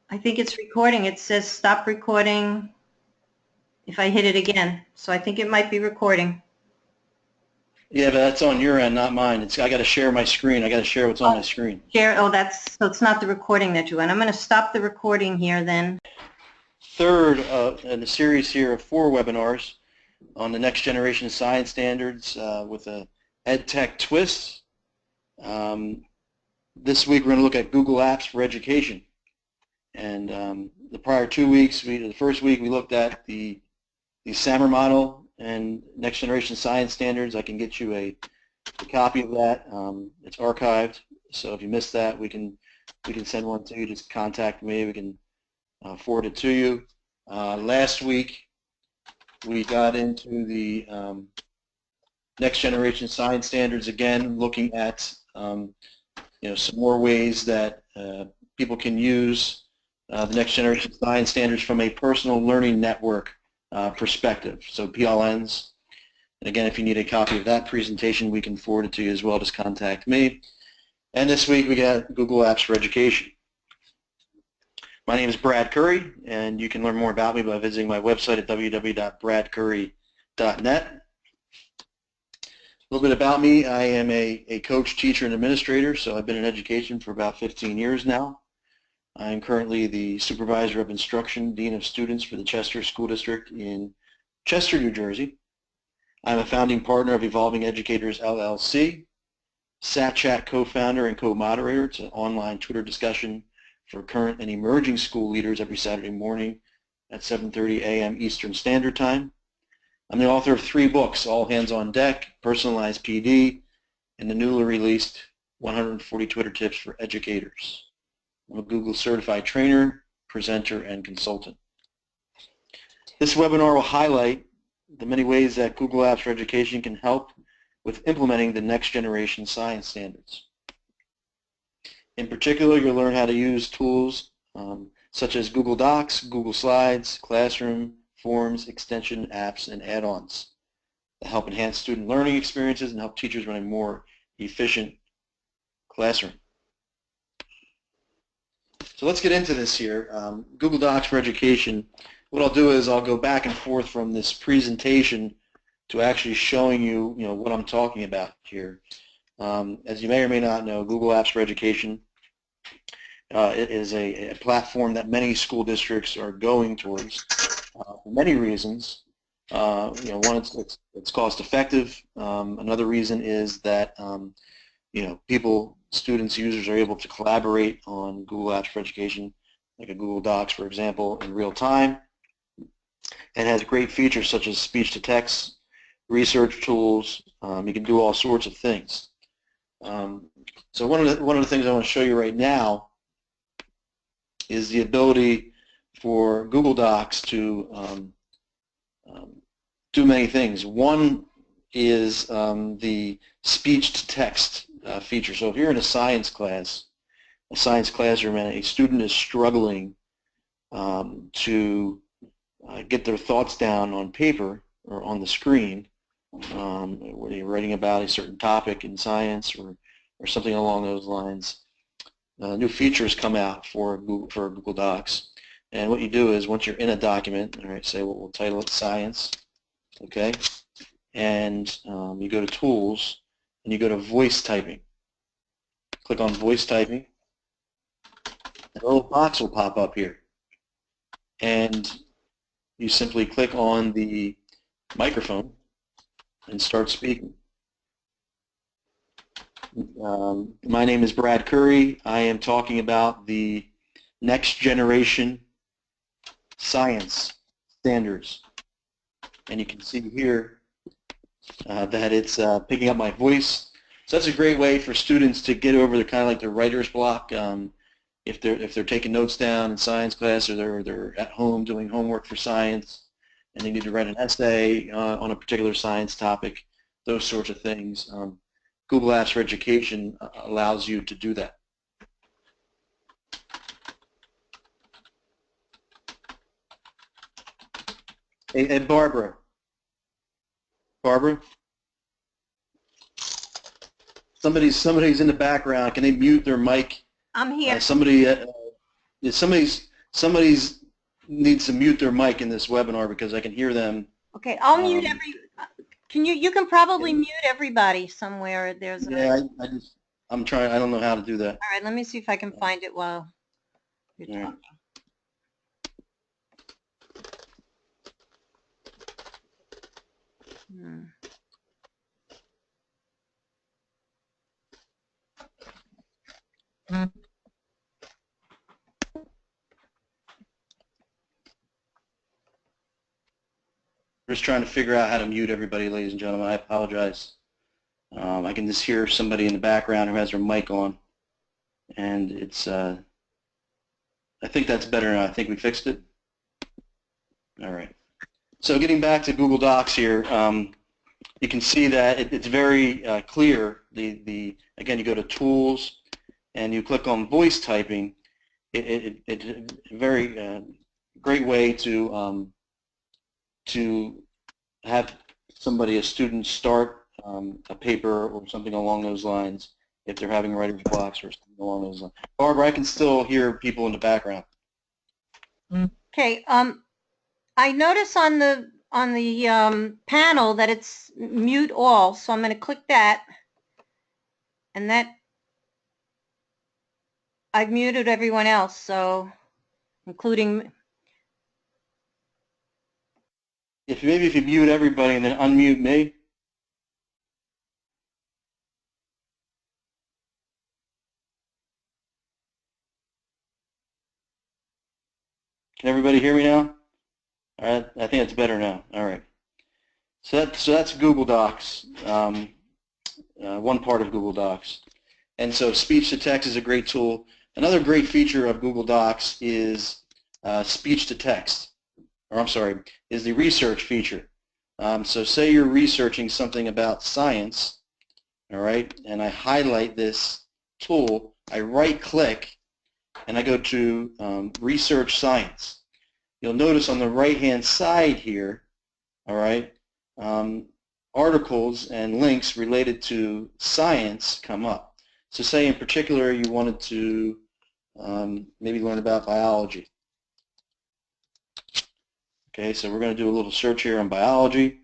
I think it's recording. It says stop recording if I hit it again. So I think it might be recording. Yeah, but that's on your end, not mine. I got to share my screen. I got to share what's on my screen. Share. Oh, so it's not the recording that you want. I'm going to stop the recording here then. Third in a series here of 4 webinars on the next generation science standards with a EdTech twist. This week we're going to look at Google Apps for Education. And the prior 2 weeks, the first week we looked at the SAMR model and next generation science standards. I can get you a copy of that. It's archived, so if you missed that, we can send one to you. Just contact me. We can forward it to you. Last week we got into the next generation science standards again, looking at some more ways that people can use the next generation science standards from a personal learning network perspective, so PLNs. And again, if you need a copy of that presentation, we can forward it to you as well. Just contact me. And this week we got Google Apps for Education. My name is Brad Curry, and you can learn more about me by visiting my website at www.bradcurry.net. A little bit about me. I am a coach, teacher, and administrator, so I've been in education for about 15 years now. I'm currently the supervisor of instruction, dean of students for the Chester School District in Chester, New Jersey. I'm a founding partner of Evolving Educators, LLC, SatChat co-founder and co-moderator. It's an online Twitter discussion for current and emerging school leaders every Saturday morning at 7:30 a.m. Eastern Standard Time. I'm the author of 3 books, All Hands on Deck, Personalized PD, and the newly released 140 Twitter Tips for Educators. I'm a Google certified trainer, presenter, and consultant. This webinar will highlight the many ways that Google Apps for Education can help with implementing the next generation science standards. In particular, you'll learn how to use tools such as Google Docs, Google Slides, Classroom, Forms, Extension, apps, and add-ons that help enhance student learning experiences and help teachers run a more efficient classroom. So let's get into this here. Google Docs for Education. What I'll do is I'll go back and forth from this presentation to actually showing you, what I'm talking about here. As you may or may not know, Google Apps for Education, it is a platform that many school districts are going towards for many reasons. One, it's cost effective. Another reason is that students, users are able to collaborate on Google Apps for Education, like a Google Docs, for example, in real time. And has great features such as speech-to-text, research tools. You can do all sorts of things. So one of the things I want to show you right now is the ability for Google Docs to do many things. One is the speech-to-text feature. So if you're in a science classroom, and a student is struggling to get their thoughts down on paper or on the screen, whether you're writing about a certain topic in science or something along those lines, new features come out for Google Docs. And what you do is once you're in a document, all right, say we'll title it Science, okay, and you go to Tools and you go to Voice Typing. Click on Voice Typing. A little box will pop up here, and you simply click on the microphone and start speaking. My name is Brad Curry. I am talking about the next generation science standards, and you can see here that it's picking up my voice. So that's a great way for students to get over the kind of like the writer's block. If they're taking notes down in science class, or they're at home doing homework for science and they need to write an essay on a particular science topic, those sorts of things. Google Apps for Education allows you to do that. Hey, Barbara, somebody's in the background. Can they mute their mic? I'm here. Somebody's somebody's needs to mute their mic in this webinar because I can hear them. Okay, I'll mute you can probably mute everybody somewhere. There's yeah, I'm trying, I don't know how to do that. All right, let me see if I can find it while you're talking. Just trying to figure out how to mute everybody, ladies and gentlemen. I apologize. I can just hear somebody in the background who has their mic on, and it's, I think that's better now. I think we fixed it. All right. So getting back to Google Docs here, you can see that it's very clear. Again, you go to Tools, and you click on Voice Typing. It's a very great way to have somebody, a student, start a paper or something along those lines if they're having writer's blocks or something along those lines. Barbara, I can still hear people in the background. Okay. I notice on the panel that it's mute all, so I'm going to click that, and that I've muted everyone else, so including. Maybe if you mute everybody and then unmute me. Can everybody hear me now? All right, I think it's better now. All right. So that's Google Docs, one part of Google Docs. And so speech to text is a great tool. Another great feature of Google Docs is speech to text, or I'm sorry, is the research feature. So say you're researching something about science, all right, and I highlight this tool, I right-click, and I go to Research Science. You'll notice on the right-hand side here, all right, articles and links related to science come up. So say in particular you wanted to maybe learn about biology. Okay, so we're going to do a little search here on biology,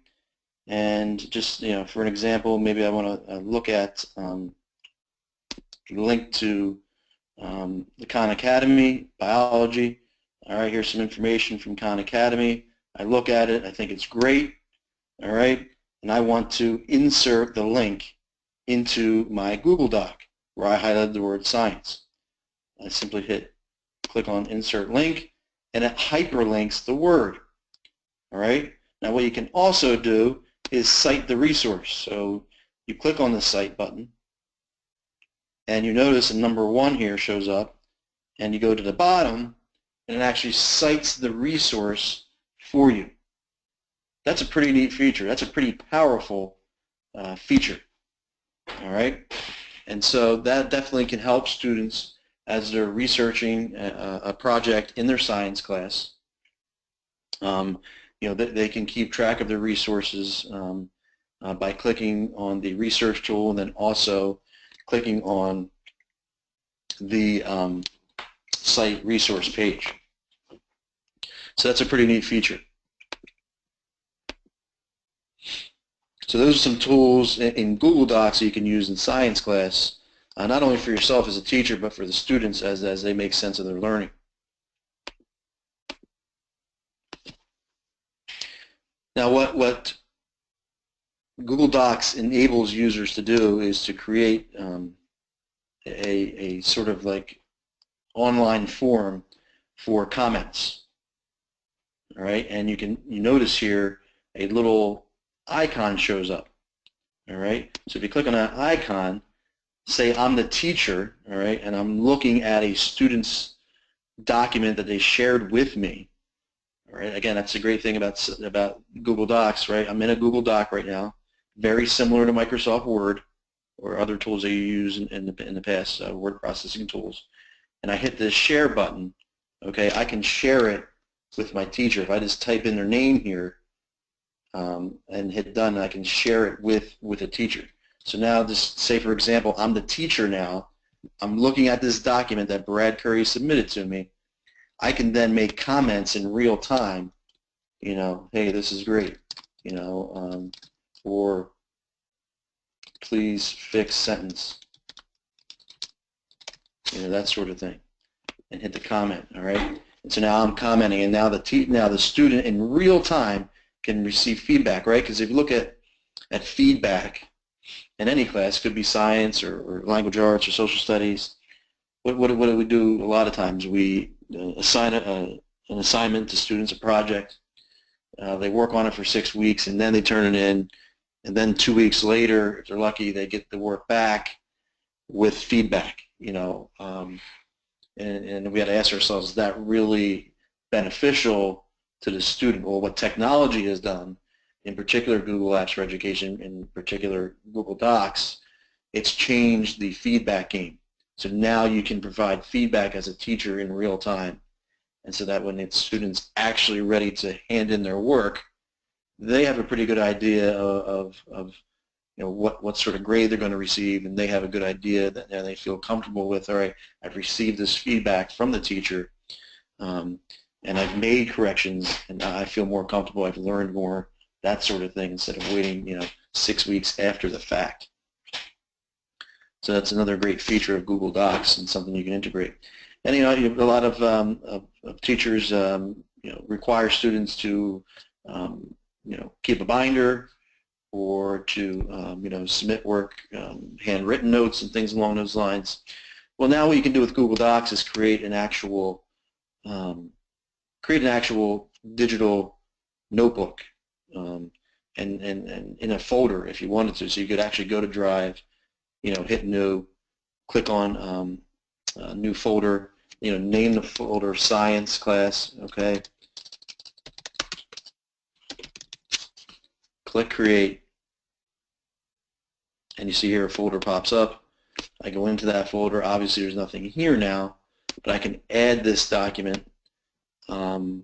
and just, you know, for an example, maybe I want to look at link to the Khan Academy, biology. All right, here's some information from Khan Academy. I look at it, I think it's great, all right, and I want to insert the link into my Google Doc where I highlighted the word science. I simply click on Insert Link, and it hyperlinks the word, all right? Now what you can also do is cite the resource. So you click on the Cite button, and you notice number 1 here shows up, and you go to the bottom, and it actually cites the resource for you. That's a pretty neat feature. That's a pretty powerful feature, all right? And so that definitely can help students as they're researching a project in their science class. You know, they can keep track of their resources by clicking on the research tool, and then also clicking on the site resource page. So that's a pretty neat feature. So those are some tools in Google Docs that you can use in science class, not only for yourself as a teacher, but for the students as they make sense of their learning. Now what Google Docs enables users to do is to create a sort of like online forum for comments. All right, and you notice here a little icon shows up. All right, so if you click on that icon, say I'm the teacher, all right, and I'm looking at a student's document that they shared with me. All right, again, that's the great thing about Google Docs, right? I'm in a Google Doc right now, very similar to Microsoft Word or other tools that you use in the past, word processing tools. And I hit this share button. Okay, I can share it with my teacher. If I just type in their name here and hit done, I can share it with a teacher. So now, just say for example, I'm the teacher now. I'm looking at this document that Brad Curry submitted to me. I can then make comments in real time, you know, hey, this is great, you know, or please fix sentence, you know, that sort of thing, and hit the comment, all right? And so now I'm commenting, and now the student in real time can receive feedback, right? Because if you look at feedback in any class, could be science or language arts or social studies, what do we do a lot of times? We assign an assignment to students, a project. They work on it for 6 weeks, and then they turn it in, and then 2 weeks later, if they're lucky, they get the work back with feedback, you know. And we had to ask ourselves, is that really beneficial to the student? Well, what technology has done, in particular Google Apps for Education, in particular Google Docs, it's changed the feedback game. So now you can provide feedback as a teacher in real time. And so that when the student's actually ready to hand in their work, they have a pretty good idea of you know, what sort of grade they're going to receive, and they have a good idea that they feel comfortable with, all right, I've received this feedback from the teacher, and I've made corrections, and I feel more comfortable, I've learned more, that sort of thing, instead of waiting, you know, 6 weeks after the fact. So that's another great feature of Google Docs and something you can integrate. And, you know, a lot of teachers, you know, require students to, you know, keep a binder, or to you know, submit work, handwritten notes and things along those lines. Well, now what you can do with Google Docs is create an actual digital notebook, and in a folder if you wanted to. So you could actually go to Drive, you know, hit New, click on New Folder, you know, name the folder Science Class, okay. Click Create, and you see here a folder pops up. I go into that folder. Obviously there's nothing here now, but I can add this document. I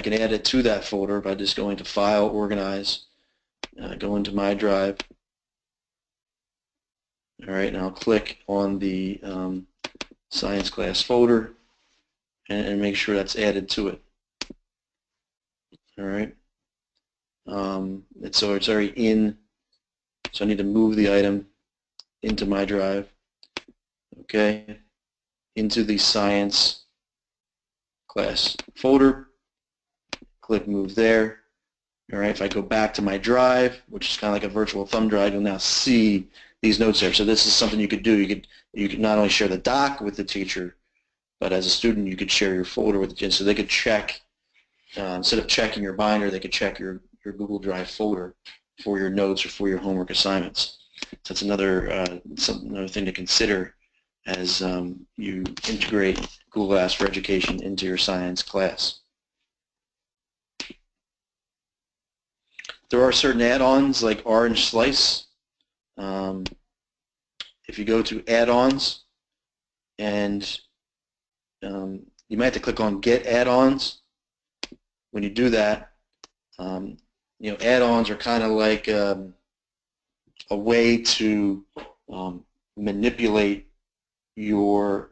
can add it to that folder by just going to File, Organize, go into my Drive. All right, and I'll click on the Science Class folder and make sure that's added to it. All right. So it's already in, so I need to move the item into my Drive, okay, into the Science Class folder, click Move there. All right, if I go back to my Drive, which is kind of like a virtual thumb drive, you'll now see these notes there. So this is something you could do. You could not only share the doc with the teacher, but as a student you could share your folder with the teacher, so they could check, instead of checking your binder, they could check your Google Drive folder for your notes or for your homework assignments. So that's another another thing to consider as you integrate Google Apps for Education into your science class. There are certain add-ons like Orange Slice. If you go to add-ons, and you might have to click on Get Add-ons. When you do that, you know, add-ons are kind of like a way to manipulate your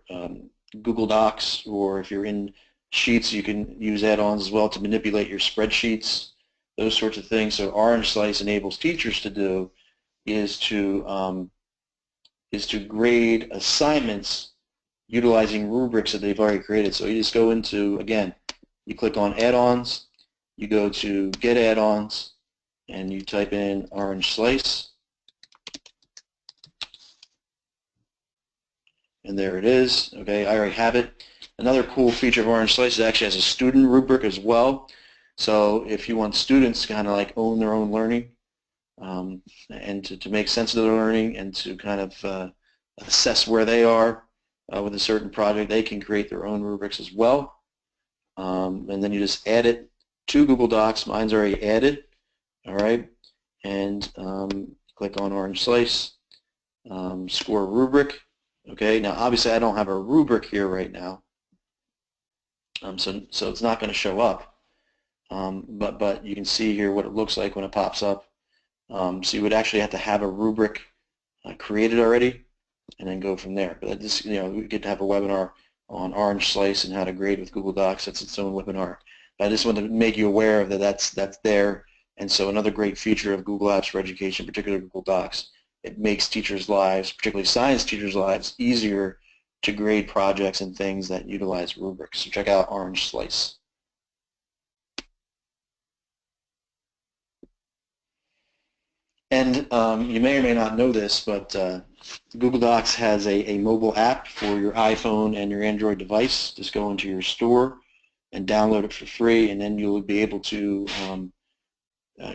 Google Docs, or if you're in Sheets, you can use add-ons as well to manipulate your spreadsheets, those sorts of things. So Orange Slice enables teachers to do is to grade assignments utilizing rubrics that they've already created. So you just go into, again, you click on add-ons, you go to Get Add-ons, and you type in Orange Slice, and there it is. Okay, I already have it. Another cool feature of Orange Slice is it actually has a student rubric as well. So if you want students to kind of like own their own learning, and to make sense of their learning, and to kind of assess where they are with a certain project, they can create their own rubrics as well. And then you just add it to Google Docs. Mine's already added. All right, and click on Orange Slice, score rubric. Okay, now obviously I don't have a rubric here right now, so it's not going to show up. But you can see here what it looks like when it pops up. So you would actually have to have a rubric created already, and then go from there. But this, you know, we could have a webinar on Orange Slice and how to grade with Google Docs. That's its own webinar. I just wanted to make you aware of that. That's there. And so another great feature of Google Apps for Education, particularly Google Docs, it makes teachers' lives, particularly science teachers' lives, easier to grade projects and things that utilize rubrics. So check out Orange Slice. And you may or may not know this, but Google Docs has a mobile app for your iPhone and your Android device. Just go into your store and download it for free, and then you'll be able to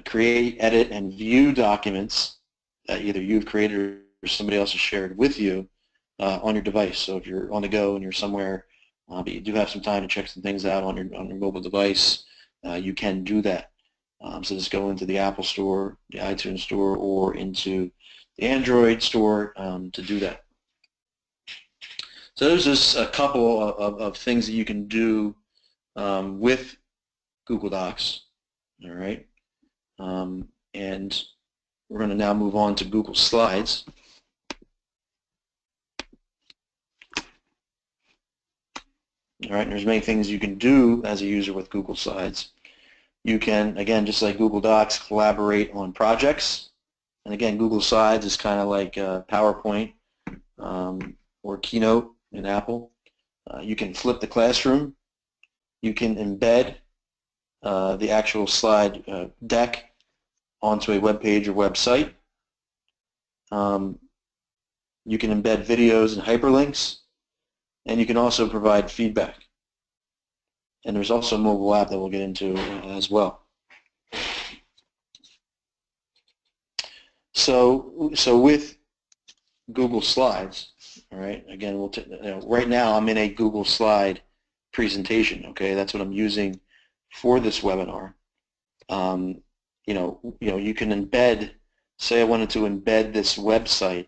create, edit, and view documents that either you've created or somebody else has shared with you on your device. So if you're on the go and you're somewhere, but you do have some time to check some things out on your mobile device, you can do that. So just go into the Apple Store, the iTunes Store, or into the Android Store to do that. So there's just a couple of things that you can do with Google Docs, all right? And we're going to now move on to Google Slides. All right, and there's many things you can do as a user with Google Slides. You can, again, just like Google Docs, collaborate on projects. And again, Google Slides is kind of like PowerPoint or Keynote in Apple. You can flip the classroom. You can embed the actual slide deck onto a web page or website. You can embed videos and hyperlinks, and you can also provide feedback. And there's also a mobile app that we'll get into as well. So with Google Slides, all right, again, right now I'm in a Google Slide presentation, okay? That's what I'm using for this webinar. You can embed, say I wanted to embed this website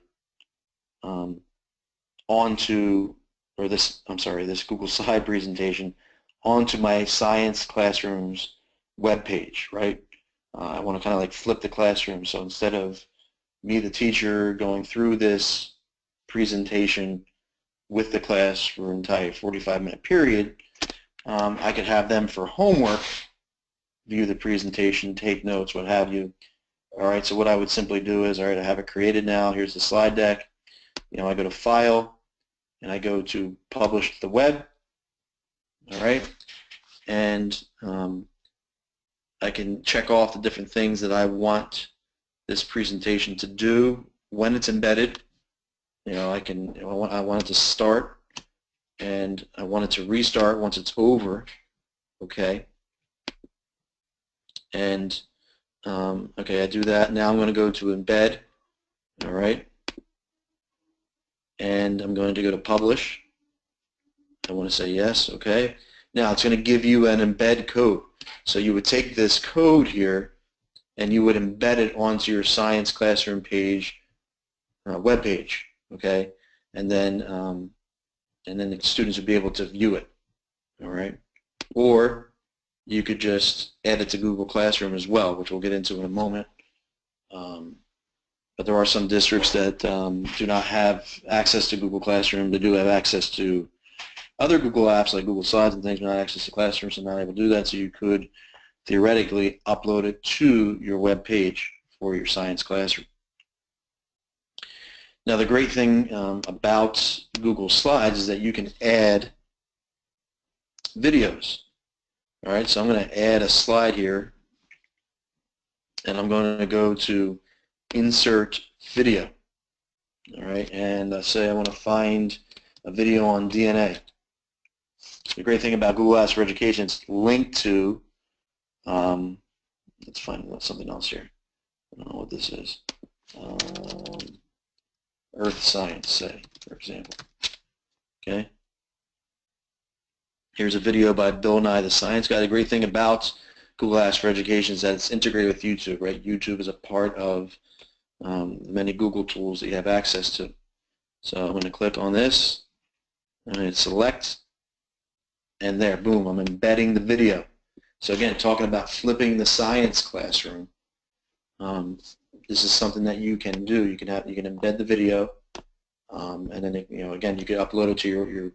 this Google Slide presentation onto my science classroom's web page, right? I want to kind of like flip the classroom. So instead of me, the teacher, going through this presentation with the class for an entire 45-minute period, I could have them for homework view the presentation, take notes, what have you. All right, so what I would simply do is, all right, I have it created now. Here's the slide deck. I go to File, and I go to Publish to the Web. All right, and I can check off the different things that I want this presentation to do when it's embedded. I want it to start, and I want it to restart once it's over. Okay. And okay, I do that. Now I'm going to go to embed, all right, and I'm going to go to publish. I want to say yes, okay. Now it's going to give you an embed code. So you would take this code here and you would embed it onto your science classroom page, web page, okay, and then the students would be able to view it, all right, or you could just add it to Google Classroom as well, which we'll get into in a moment. But there are some districts that do not have access to Google Classroom. They do have access to other Google apps like Google Slides and things, but not access to Classroom, so not able to do that. So you could theoretically upload it to your web page for your science classroom. Now the great thing about Google Slides is that you can add videos. All right, so I'm going to add a slide here, and I'm going to go to Insert Video. All right, and say I want to find a video on DNA. The great thing about Google Apps for Education is linked to, let's find something else here. I don't know what this is. Earth Science, say, for example. Okay. Here's a video by Bill Nye the Science Guy. The great thing about Google Apps for Education is that it's integrated with YouTube, right? YouTube is a part of many Google tools that you have access to. So I'm going to click on this, and I'm going to select, and there, boom, I'm embedding the video. So again, talking about flipping the science classroom, this is something that you can do. You can embed the video, and then again, you can upload it to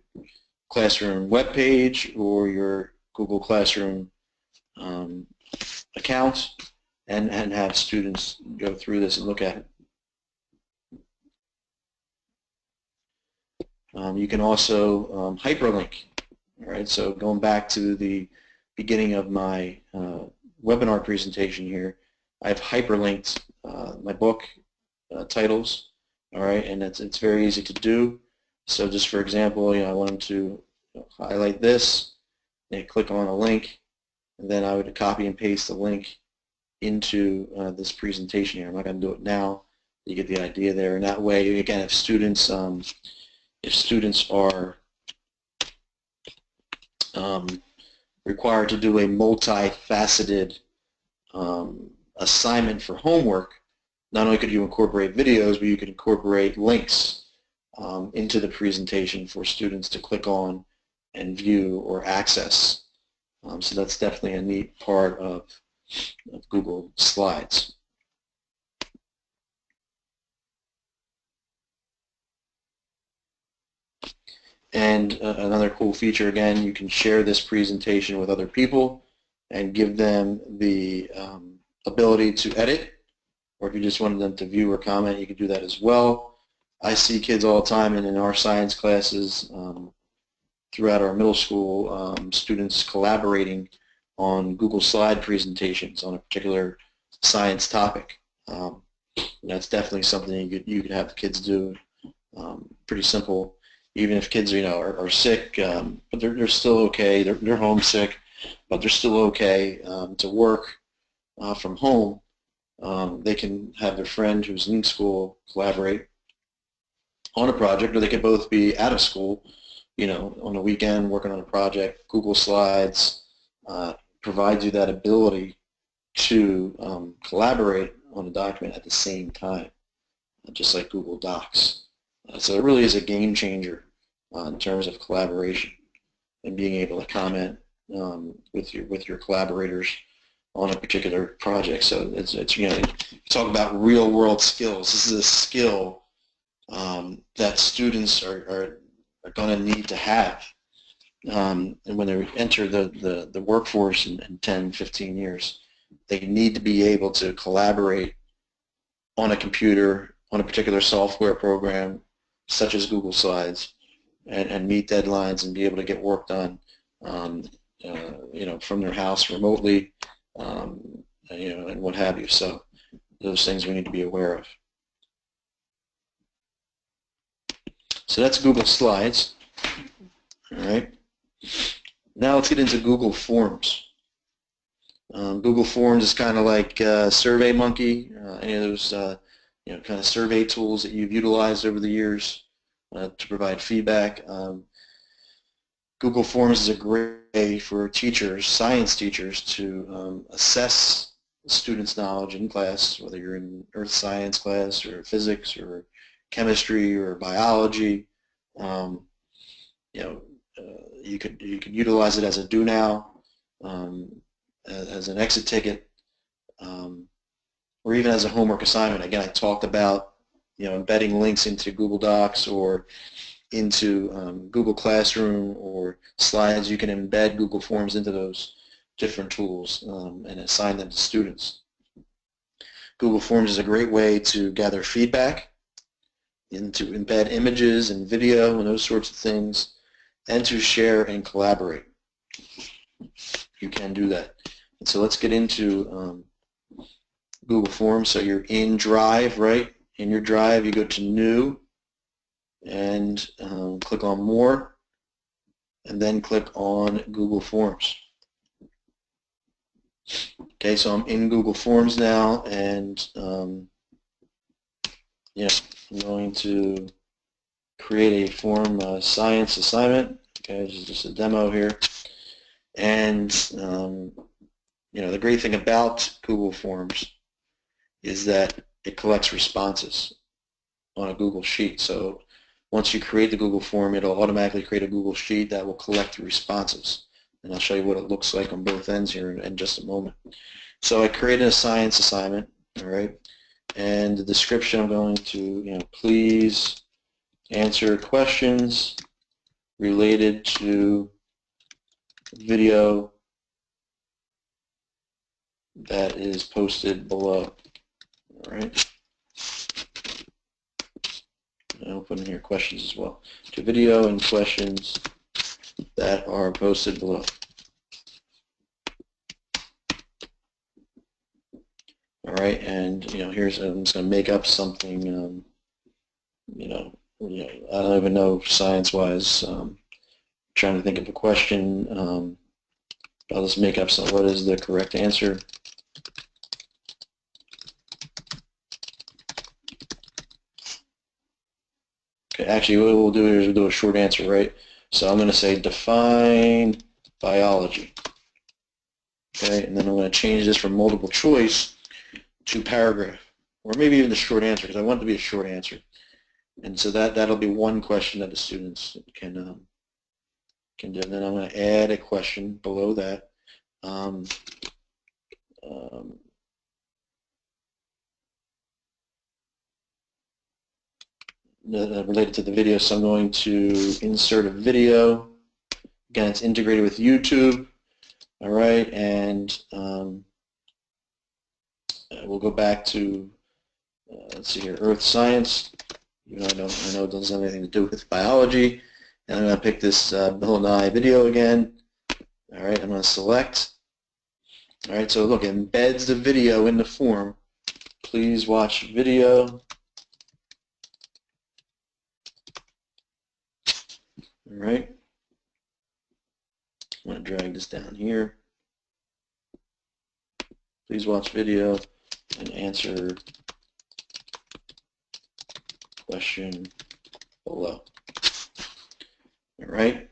Classroom webpage or your Google Classroom account and have students go through this and look at it. You can also hyperlink. All right, so going back to the beginning of my webinar presentation here, I've hyperlinked my book titles. All right, and it's very easy to do. So just for example, I want them to highlight this and click on a link, and then I would copy and paste the link into this presentation here. I'm not going to do it now. You get the idea there, and that way, again, if students are required to do a multifaceted assignment for homework, not only could you incorporate videos, but you could incorporate links into the presentation for students to click on and view or access. So that's definitely a neat part of Google Slides. And another cool feature, again, you can share this presentation with other people and give them the ability to edit, or if you just wanted them to view or comment, you could do that as well. I see kids all the time, and in our science classes throughout our middle school, students collaborating on Google Slide presentations on a particular science topic. That's definitely something you could have the kids do. Pretty simple. Even if kids are sick, but they're still okay. They're homesick, but they're still okay to work from home. They can have their friend who's in school collaborate on a project, or they could both be out of school, on the weekend working on a project. Google Slides provides you that ability to collaborate on a document at the same time, just like Google Docs. So it really is a game changer in terms of collaboration and being able to comment with your collaborators on a particular project. So it's talk about real world skills. This is a skill that students are going to need to have and when they enter the workforce in 10, 15 years. They need to be able to collaborate on a computer, on a particular software program, such as Google Slides, and meet deadlines and be able to get work done, from their house remotely, and what have you. So those things we need to be aware of. So that's Google Slides. All right. Now let's get into Google Forms. Google Forms is kind of like SurveyMonkey, any of those kind of survey tools that you've utilized over the years to provide feedback. Google Forms is a great way for teachers, science teachers, to assess students' knowledge in class, whether you're in earth science class or physics or chemistry or biology. You could utilize it as a do now, as an exit ticket, or even as a homework assignment. Again, I talked about embedding links into Google Docs or into Google Classroom or Slides. You can embed Google Forms into those different tools and assign them to students. Google Forms is a great way to gather feedback and to embed images and video and those sorts of things, and to share and collaborate. You can do that. And so let's get into Google Forms. So you're in Drive, right? In your Drive, you go to New and click on More, and then click on Google Forms. Okay, so I'm in Google Forms now, and I'm going to create a form science assignment. Okay, this is just a demo here. And the great thing about Google Forms is that it collects responses on a Google Sheet. So once you create the Google form, it'll automatically create a Google Sheet that will collect the responses. And I'll show you what it looks like on both ends here in just a moment. So I created a science assignment, all right? And the description, I'm going to, please answer questions related to video that is posted below. All right. I'll put in here questions as well. To video and questions that are posted below. All right, and here's I'm just going to make up something. I don't even know science-wise. Trying to think of a question. I'll just make up some. What is the correct answer? Okay, actually, what we'll do here is we'll do a short answer, right? So I'm going to say define biology. Okay, and then I'm going to change this from multiple choice to paragraph, or maybe even the short answer, because I want it to be a short answer. And so that'll be one question that the students can do. And then I'm going to add a question below that. Related to the video, so I'm going to insert a video. Again, it's integrated with YouTube. All right, and we'll go back to let's see here, Earth Science. I know it doesn't have anything to do with biology. And I'm going to pick this Bill and I video again. All right, I'm going to select. All right, so look, it embeds the video in the form. Please watch video. All right. I'm going to drag this down here. Please watch video and answer question below. All right.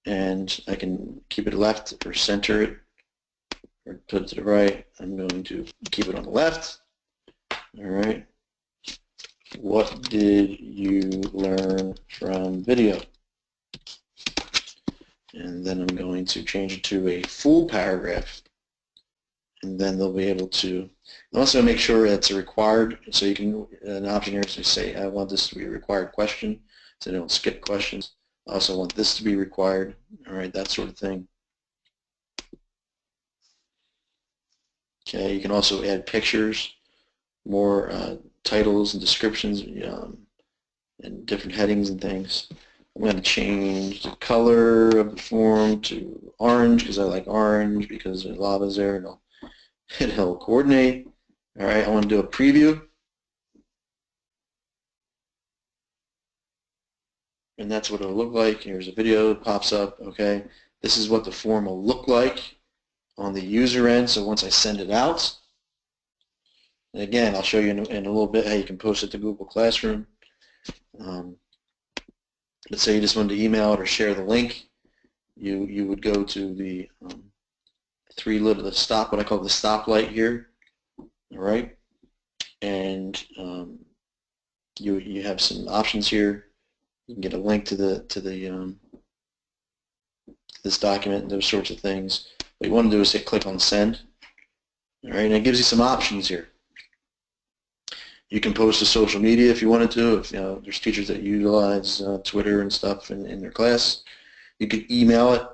And I can keep it left or center it or put it to the right. I'm going to keep it on the left. All right. What did you learn from video? And then I'm going to change it to a full paragraph. And then they'll be able to also make sure it's a required, so you can, an option here is to say, I want this to be a required question, so they don't skip questions. I also want this to be required, all right, that sort of thing. Okay, you can also add pictures, more titles and descriptions, and different headings and things. I'm going to change the color of the form to orange because I like orange because the lava's there and it'll coordinate. All right, I want to do a preview. And that's what it'll look like. Here's a video that pops up, okay? This is what the form will look like on the user end, so once I send it out. And again, I'll show you in a little bit how you can post it to Google Classroom. Let's say you just wanted to email it or share the link. You would go to the what I call the stoplight here, all right? And you have some options here. You can get a link to this document and those sorts of things. What you want to do is hit click on send. All right, and it gives you some options here. You can post to social media if you wanted to. If there's teachers that utilize Twitter and stuff in their class. You could email it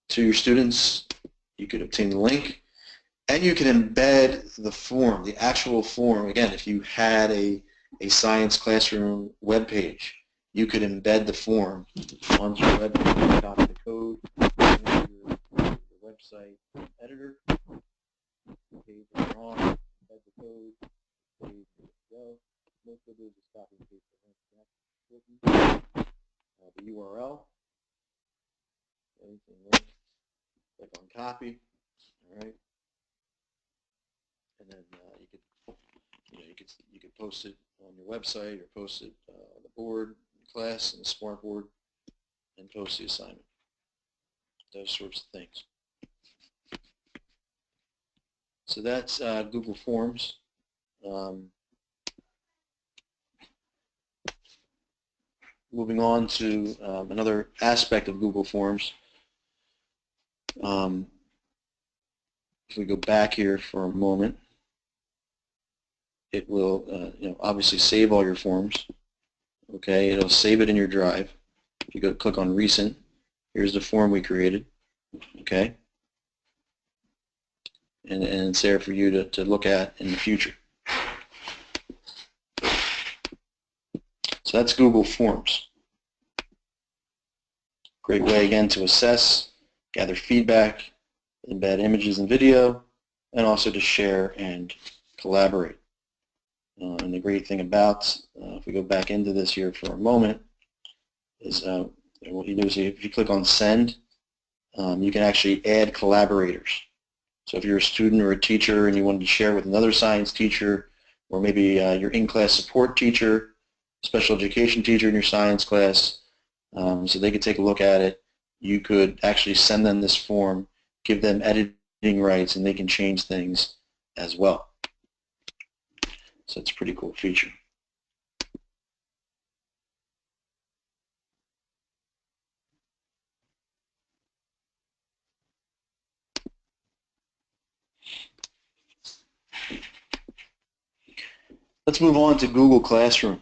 to your students. You could obtain the link, and you can embed the form, the actual form. Again, if you had a science classroom web page, you could embed the form onto your web page, copy the code into your website editor. Page is on, embed the code, page go. Most of it is just copy and paste the URL. Anything there. Click on copy. All right, and then you could post it on your website or post it on the board, class, and the smart board, and post the assignment. Those sorts of things. So that's Google Forms. Moving on to another aspect of Google Forms. If we go back here for a moment, it will obviously save all your forms. Okay, it'll save it in your drive. If you go click on recent, here's the form we created, okay? And it's there for you to look at in the future. So that's Google Forms. Great way, again, to assess, gather feedback, embed images and video, and also to share and collaborate. And the great thing about, if we go back into this here for a moment, is what you do is if you click on send, you can actually add collaborators. So if you're a student or a teacher and you wanted to share with another science teacher, or maybe your in-class support teacher, special education teacher in your science class, so they could take a look at it, you could actually send them this form, give them editing rights, and they can change things as well. So it's a pretty cool feature. Let's move on to Google Classroom.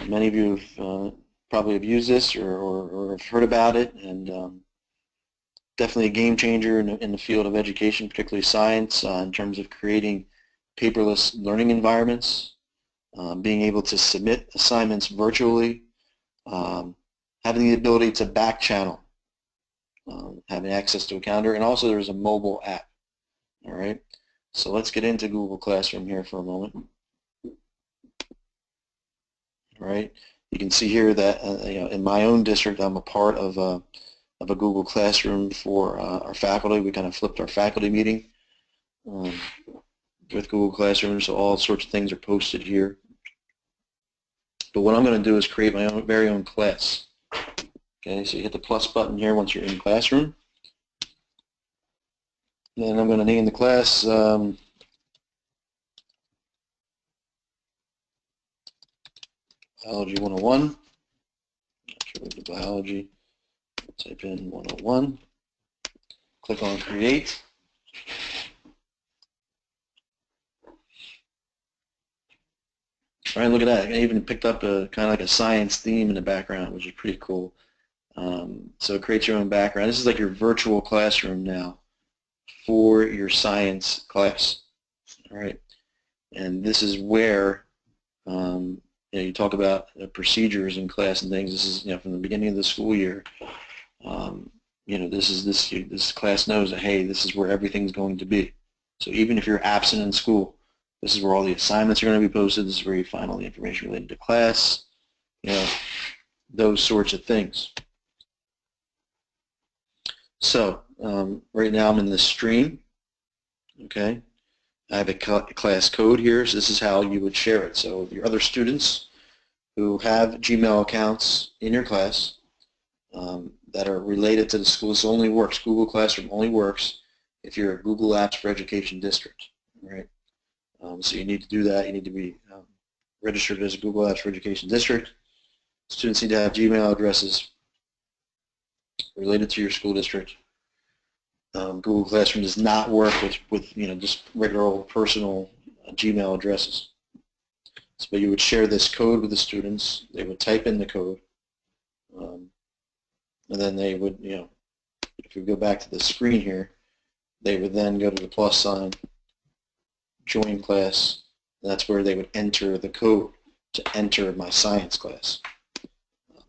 Many of you have, probably have used this or have heard about it, and definitely a game changer in the field of education, particularly science, in terms of creating paperless learning environments, being able to submit assignments virtually, having the ability to back channel, having access to a calendar, and also there's a mobile app. All right, so let's get into Google Classroom here for a moment. All right, you can see here that in my own district, I'm a part of a Google Classroom for our faculty. We kind of flipped our faculty meeting with Google Classroom, so all sorts of things are posted here. But what I'm going to do is create my own very own class. Okay, so you hit the plus button here once you're in Classroom. Then I'm going to name the class Biology 101. Not sure what the biology. Type in 101. Click on Create. All right, look at that. I even picked up a kind of like a science theme in the background, which is pretty cool. So it creates your own background. This is like your virtual classroom now for your science class. All right, and this is where you talk about procedures in class and things. This is from the beginning of the school year. This class knows that, hey, this is where everything's going to be. So even if you're absent in school, this is where all the assignments are going to be posted. This is where you find all the information related to class, those sorts of things. So right now I'm in the stream, okay? I have a class code here, so this is how you would share it. So your other students who have Gmail accounts in your class that are related to the school, this only works, Google Classroom only works if you're a Google Apps for Education district, right? So you need to do that. You need to be registered as a Google Apps for Education district. Students need to have Gmail addresses related to your school district. Google Classroom does not work with just regular old personal Gmail addresses. So you would share this code with the students. They would type in the code, and then they would, if we go back to the screen here, they would then go to the plus sign, join class. That's where they would enter the code to enter my science class.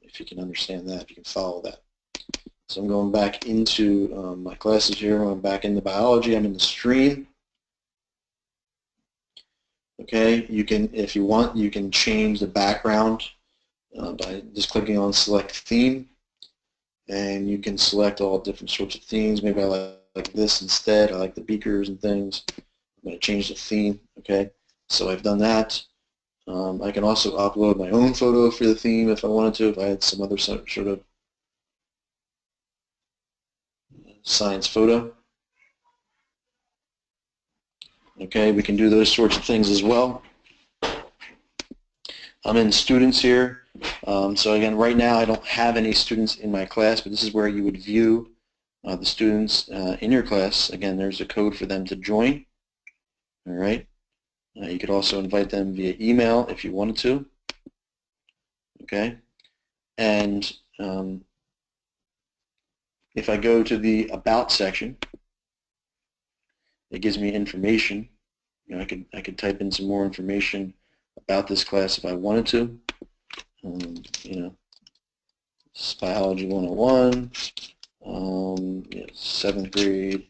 If you can understand that, if you can follow that. So I'm going back into my classes here. I'm back into biology. I'm in the stream. Okay, you can, if you want, you can change the background by just clicking on select theme, and you can select all different sorts of themes. Maybe I like this instead. I like the beakers and things. I'm going to change the theme. Okay, so I've done that. I can also upload my own photo for the theme if I wanted to, if I had some other sort of science photo. Okay, we can do those sorts of things as well. I'm in students here. So again, right now I don't have any students in my class, but this is where you would view the students in your class. Again, there's a code for them to join. All right. You could also invite them via email if you wanted to. Okay. And if I go to the About section, it gives me information. You know, I could type in some more information about this class if I wanted to. You know, it's Biology 101, yeah, 7th grade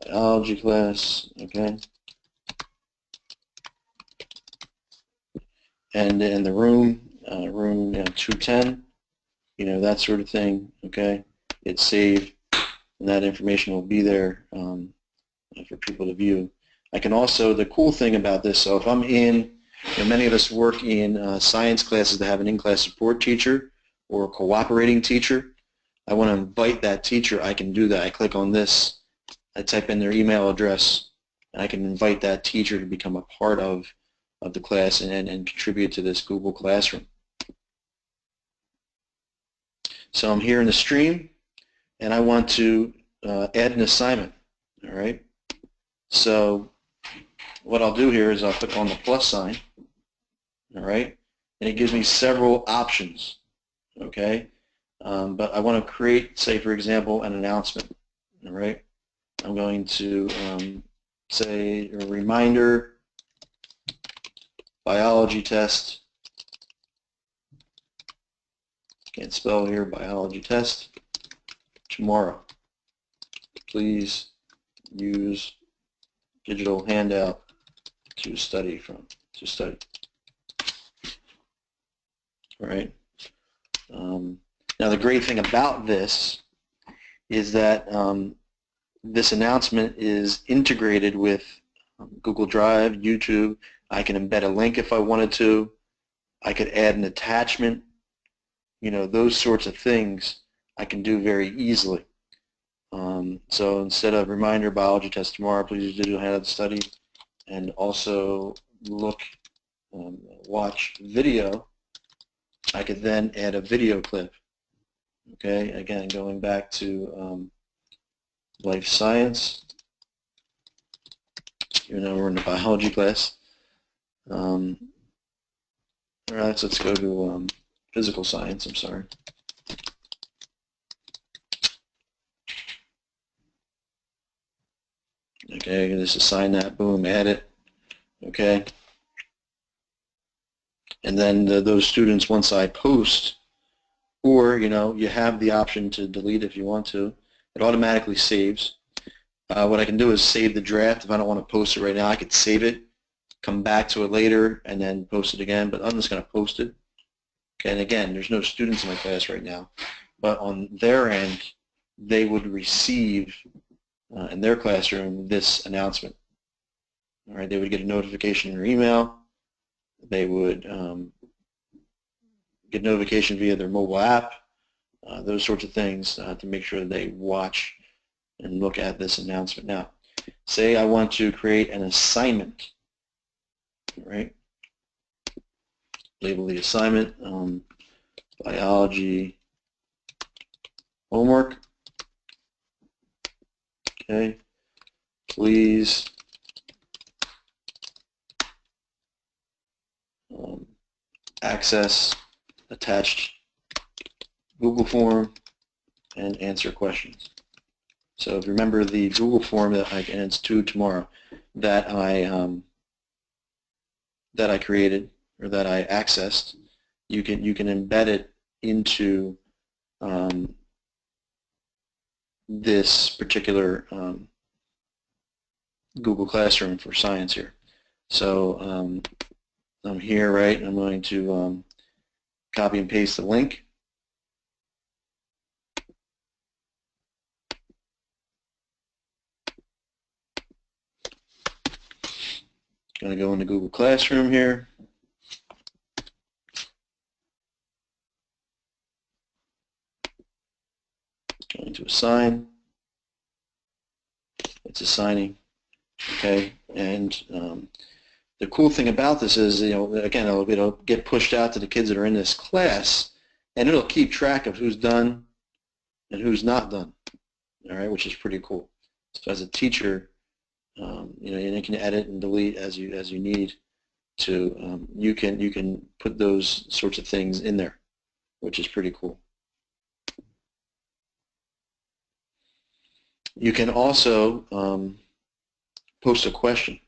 biology class, okay? And in the room, room 210, you know, that sort of thing, okay? It's saved, and that information will be there for people to view. I can also, the cool thing about this, so if I'm in, you know, many of us work in science classes that have an in-class support teacher or a cooperating teacher. I want to invite that teacher, I can do that. I click on this, I type in their email address, and I can invite that teacher to become a part of the class and contribute to this Google Classroom. So I'm here in the stream, and I want to add an assignment, all right? So what I'll do here is I'll click on the plus sign, all right? And it gives me several options, okay? But I want to create, say, for example, an announcement, all right? I'm going to say a reminder, biology test, can't spell here, biology test, tomorrow. Please use digital handout to study from, all right? Now the great thing about this is that this announcement is integrated with Google Drive, YouTube. I can embed a link if I wanted to. I could add an attachment. You know, those sorts of things I can do very easily. So instead of reminder, biology test tomorrow, please use digital handout to study, and also watch video, I could then add a video clip. Okay, again, going back to life science, even though we're in the biology class. All right, so let's go to physical science, I'm sorry. Okay, just assign that, boom, add it, okay. And then those students, once I post, or, you know, you have the option to delete if you want to, it automatically saves. What I can do is save the draft. If I don't want to post it right now, I could save it, come back to it later, and then post it again, but I'm just going to post it. Okay, and again, there's no students in my class right now, but on their end, they would receive in their classroom this announcement. All right, they would get a notification in their email. They would get notification via their mobile app, those sorts of things to make sure that they watch and look at this announcement. Now, say I want to create an assignment, right? Label the assignment, biology homework. Okay, please access attached Google form and answer questions. So if you remember the Google form that and it's due tomorrow, that I created or that I accessed, you can embed it into this particular Google Classroom for science here. So I'm here, right? I'm going to copy and paste the link. Going to go into Google Classroom here. Going to assign. It's assigning. Okay, and the cool thing about this is, you know, again, it'll get pushed out to the kids that are in this class, and it'll keep track of who's done and who's not done. All right, which is pretty cool. So as a teacher, you know, and you can edit and delete as you need to. You can put those sorts of things in there, which is pretty cool. You can also post a question.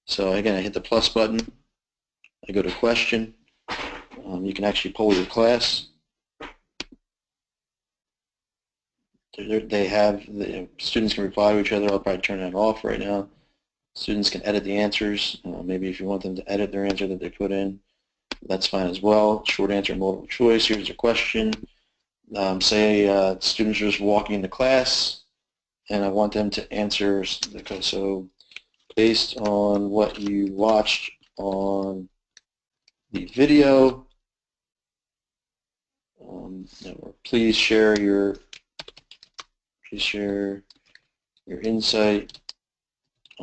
So again, I hit the plus button, I go to question. You can actually poll your class. They have, students can reply to each other. I'll probably turn that off right now. Students can edit the answers. Maybe if you want them to edit their answer that they put in, that's fine as well. Short answer, multiple choice. Here's a question. Say students are just walking into class, and I want them to answer. So based on what you watched on the video, please share your insight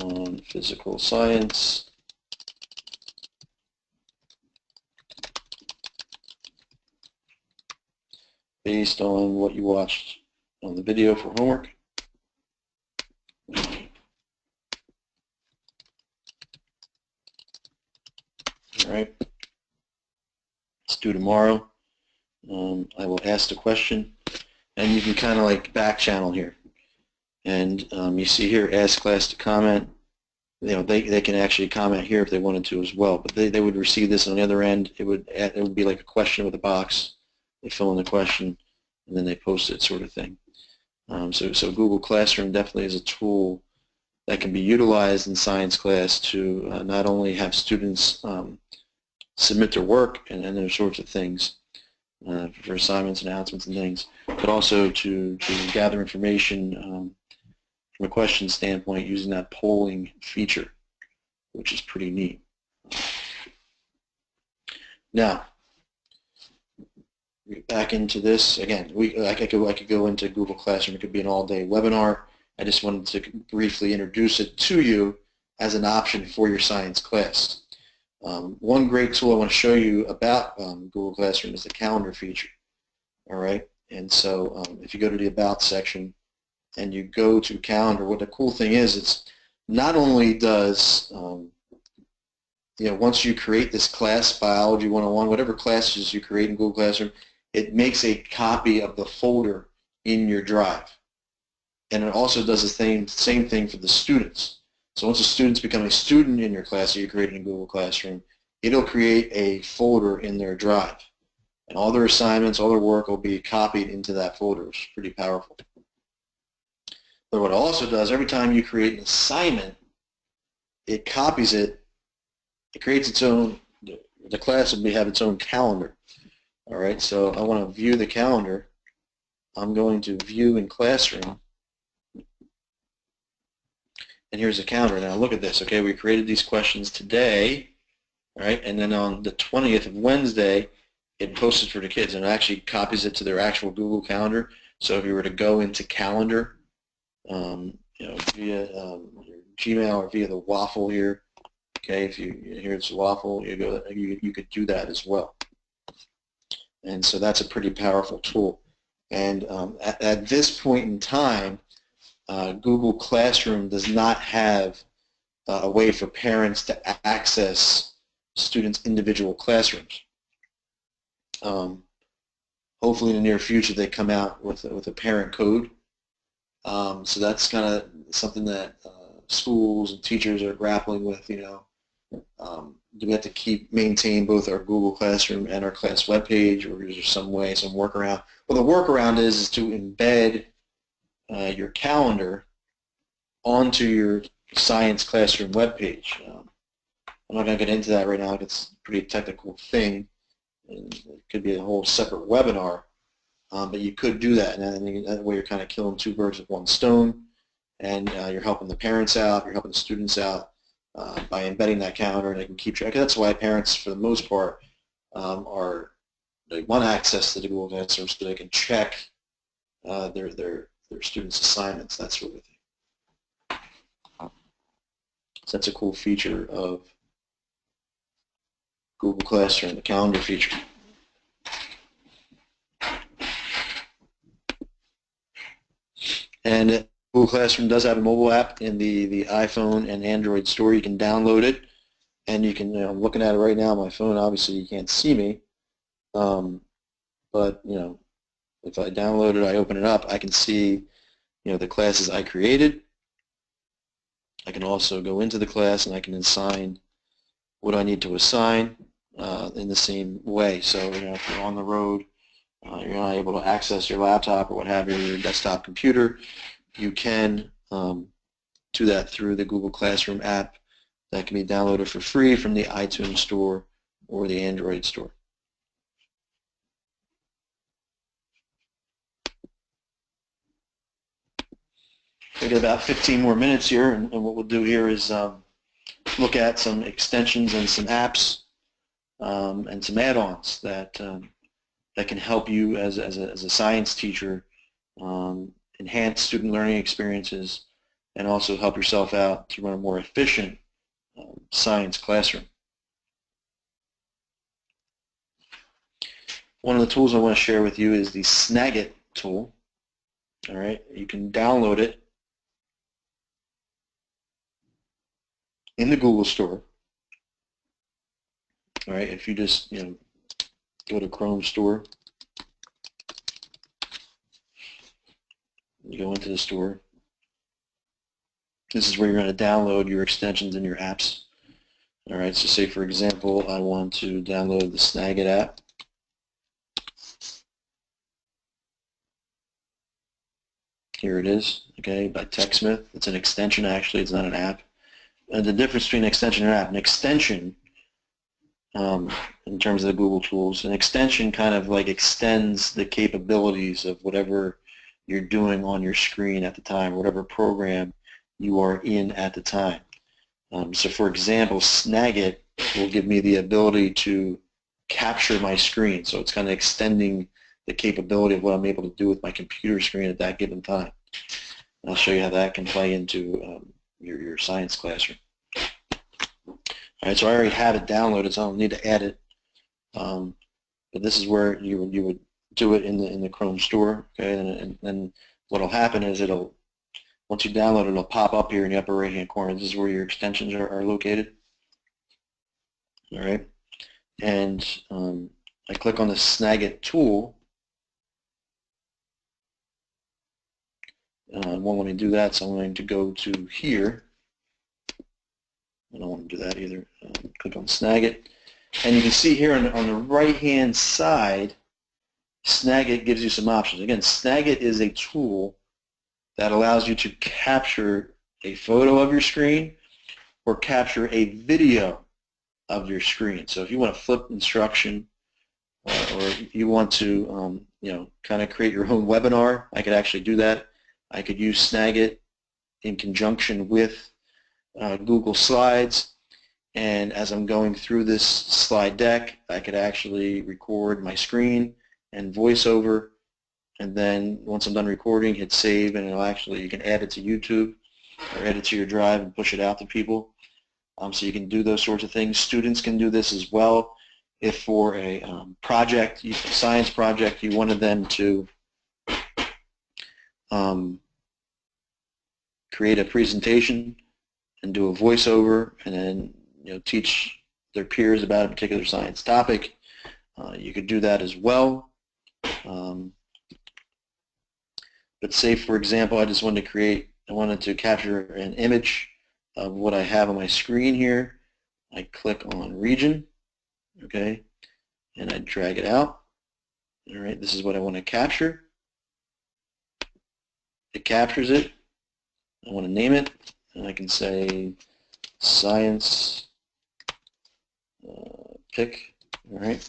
on physical science. Based on what you watched on the video for homework. All right, let's do tomorrow. I will ask the question, and you can kind of like back channel here. And you see here, ask class to comment. They can actually comment here if they wanted to as well, but they would receive this on the other end. It would be like a question with a box. They fill in the question, and then they post it, sort of thing. So Google Classroom definitely is a tool that can be utilized in science class to not only have students submit their work and those sorts of things for assignments, announcements, and things, but also to gather information from a question standpoint using that polling feature, which is pretty neat. Now, back into this again. I could go into Google Classroom. It could be an all-day webinar. I just wanted to briefly introduce it to you as an option for your science class. One great tool I want to show you about Google Classroom is the calendar feature. All right, and so if you go to the About section and you go to calendar, what the cool thing is, it's not only does once you create this class, biology 101, whatever classes you create in Google Classroom, it makes a copy of the folder in your drive. And it also does the same thing for the students. So once the students become a student in your class that you created in Google Classroom, it'll create a folder in their drive. And all their assignments, all their work will be copied into that folder, which is pretty powerful. But what it also does, every time you create an assignment, it copies it, it creates its own, the class will have its own calendar. All right, so I want to view the calendar. I'm going to view in Classroom. And here's the calendar. Now look at this, okay? We created these questions today, right? And then on the 20th of Wednesday, it posted for the kids, and it actually copies it to their actual Google Calendar. So if you were to go into Calendar, via your Gmail or via the waffle here, okay? If here's the waffle, you could do that as well. And so that's a pretty powerful tool. And at this point in time, Google Classroom does not have a way for parents to access students' individual classrooms. Hopefully in the near future they come out with a parent code. So that's kind of something that schools and teachers are grappling with, do we have to maintain both our Google Classroom and our class webpage, or is there some way, some workaround? Well, the workaround is to embed your calendar onto your science classroom webpage. I'm not going to get into that right now. It's a pretty technical thing, and it could be a whole separate webinar, but you could do that, and that way you're kind of killing two birds with one stone, and you're helping the parents out, you're helping the students out by embedding that calendar, and they can keep track. That's why parents, for the most part, they want access to the Google Classroom so they can check their students' assignments, that sort of thing. So that's a cool feature of Google Classroom, the calendar feature. And Google Classroom does have a mobile app in the iPhone and Android store. You can download it, and you can, I'm looking at it right now on my phone. Obviously, you can't see me, but if I download it, I open it up, I can see the classes I created. I can also go into the class and I can assign what I need to assign in the same way. So if you're on the road, you're not able to access your laptop or what have you, your desktop computer, you can do that through the Google Classroom app that can be downloaded for free from the iTunes Store or the Android Store. We got about 15 more minutes here, and what we'll do here is look at some extensions and some apps and some add-ons that can help you as a science teacher enhance student learning experiences and also help yourself out to run a more efficient science classroom. One of the tools I want to share with you is the Snagit tool. All right, you can download it in the Google Store. All right, if you just go to Chrome Store, you go into the store. This is where you're going to download your extensions and your apps. All right, so say for example, I want to download the Snagit app. Here it is, okay, by TechSmith. It's an extension actually, it's not an app. And the difference between an extension and an app, an extension, in terms of the Google tools, an extension kind of like extends the capabilities of whatever you're doing on your screen at the time, whatever program you are in at the time. So for example, Snagit will give me the ability to capture my screen. So it's kind of extending the capability of what I'm able to do with my computer screen at that given time. And I'll show you how that can play into your science classroom. All right, so I already have it downloaded, so I don't need to add it. But this is where you would do it in the Chrome Store. Okay, and then what'll happen is once you download it, it'll pop up here in the upper right-hand corner. This is where your extensions are located. All right, and I click on the Snagit tool. It won't let me do that, so I'm going to go to here. I don't want to do that either. Click on Snagit. And you can see here on the right-hand side, Snagit gives you some options. Again, Snagit is a tool that allows you to capture a photo of your screen or capture a video of your screen. So if you want to flip instruction or you want to kind of create your own webinar, I could actually do that. I could use Snagit in conjunction with Google Slides, and as I'm going through this slide deck, I could actually record my screen and voice over, and then once I'm done recording, hit save, and you can add it to YouTube or add it to your drive and push it out to people. So you can do those sorts of things. Students can do this as well. If for a project, a science project, you wanted them to create a presentation and do a voiceover and then teach their peers about a particular science topic, you could do that as well. But say for example I wanted to capture an image of what I have on my screen here. I click on region, okay, and I drag it out. All right, this is what I want to capture. It captures it. I want to name it, and I can say science pick. All right.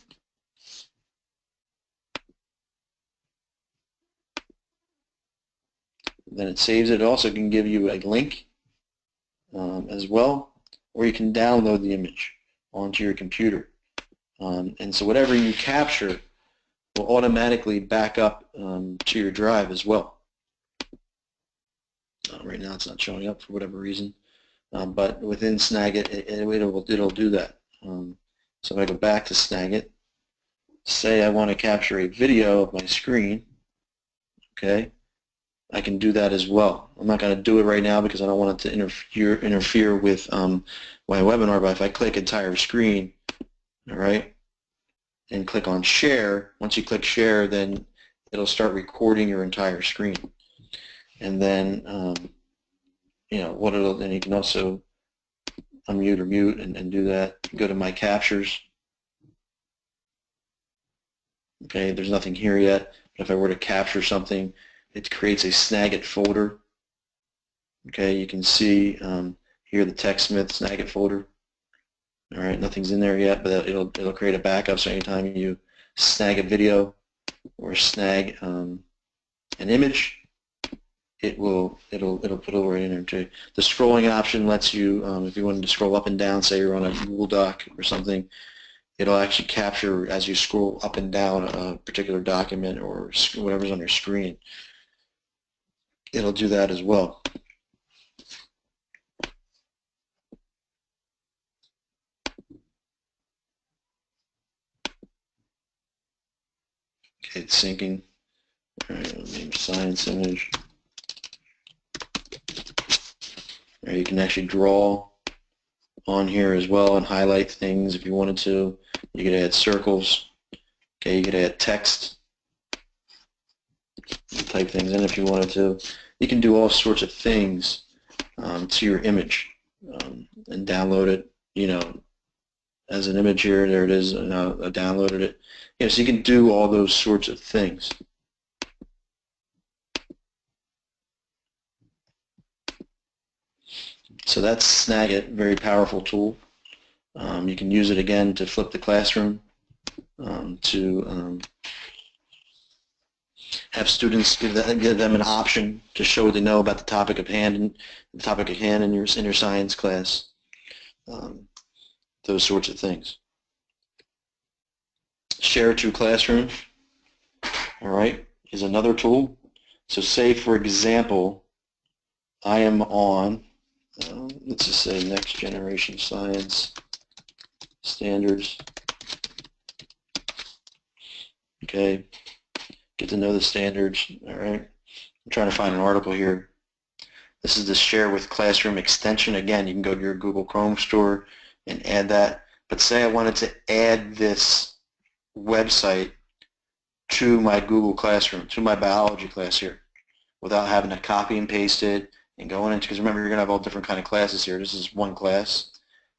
Then it saves it. It also can give you a link as well, or you can download the image onto your computer. And so whatever you capture will automatically back up to your drive as well. Right now it's not showing up for whatever reason, but within Snagit it'll do that. So if I go back to Snagit, say I want to capture a video of my screen, okay, I can do that as well. I'm not going to do it right now because I don't want it to interfere with my webinar, but if I click entire screen, all right, and click on share, once you click share, then it'll start recording your entire screen. and then then you can also unmute or mute and do that. Go to my captures. Okay, there's nothing here yet, but if I were to capture something, it creates a Snagit folder. Okay, you can see here the TechSmith Snagit folder. All right, nothing's in there yet, but it'll create a backup. So anytime you snag a video or snag an image, it'll put it right in there too. The scrolling option lets you, if you wanted to scroll up and down, say you're on a Google Doc or something, it'll actually capture as you scroll up and down a particular document or whatever's on your screen. It'll do that as well. Okay, it's syncing. All right, name science image. Or you can actually draw on here as well and highlight things if you wanted to. You could add circles. Okay, you could add text. You could type things in if you wanted to. You can do all sorts of things to your image and download it, as an image here. There it is. I downloaded it. So you can do all those sorts of things. So that's Snagit, very powerful tool. You can use it again to flip the classroom, to have students give them an option to show what they know about the topic of hand in your science class. Those sorts of things. Share to classroom, all right, is another tool. So say, for example, I am on, let's just say Next Generation Science Standards. Okay, get to know the standards, all right. I'm trying to find an article here. This is the Share with Classroom extension. Again, you can go to your Google Chrome store and add that. But say I wanted to add this website to my Google Classroom, to my biology class here, without having to copy and paste it and going into, because remember, you're going to have all different kind of classes here. This is one class.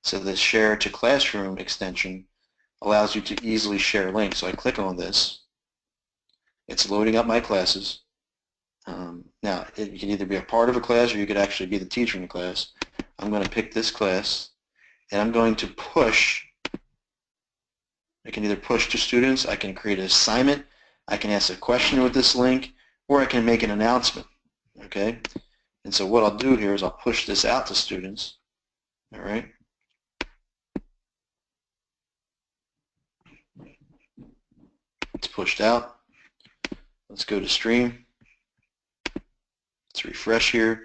So the Share to Classroom extension allows you to easily share links. So I click on this. It's loading up my classes. Now, you can either be a part of a class or you could actually be the teacher in the class. I'm going to pick this class, and I'm going to push. I can either push to students, I can create an assignment, I can ask a question with this link, or I can make an announcement. Okay? And so what I'll do here is I'll push this out to students. All right? It's pushed out. Let's go to stream. Let's refresh here.